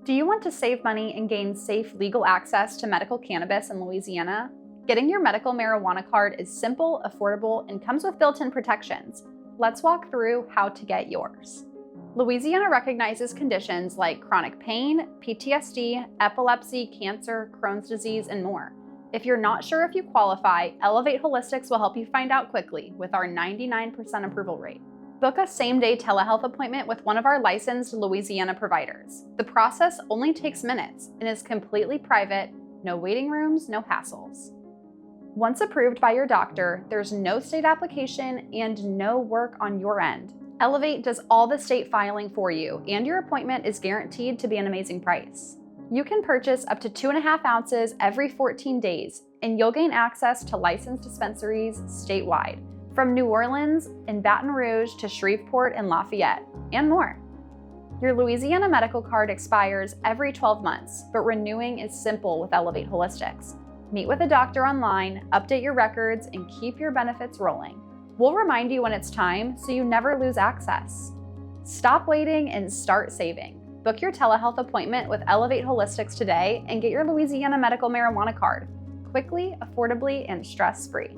Do you want to save money and gain safe legal access to medical cannabis in Louisiana? Getting your medical marijuana card is simple, affordable, and comes with built-in protections. Let's walk through how to get yours. Louisiana recognizes conditions like chronic pain, PTSD, epilepsy, cancer, Crohn's disease, and more. If you're not sure if you qualify, Elevate Holistics will help you find out quickly with our 99% approval rate. Book a same-day telehealth appointment with one of our licensed Louisiana providers. The process only takes minutes and is completely private, no waiting rooms, no hassles. Once approved by your doctor, there's no state application and no work on your end. Elevate does all the state filing for you, and your appointment is guaranteed to be an amazing price. You can purchase up to 2.5 ounces every 14 days, and you'll gain access to licensed dispensaries statewide, from New Orleans and Baton Rouge to Shreveport and Lafayette, and more. Your Louisiana medical card expires every 12 months, but renewing is simple with Elevate Holistics. Meet with a doctor online, update your records, and keep your benefits rolling. We'll remind you when it's time so you never lose access. Stop waiting and start saving. Book your telehealth appointment with Elevate Holistics today and get your Louisiana medical marijuana card quickly, affordably, and stress-free.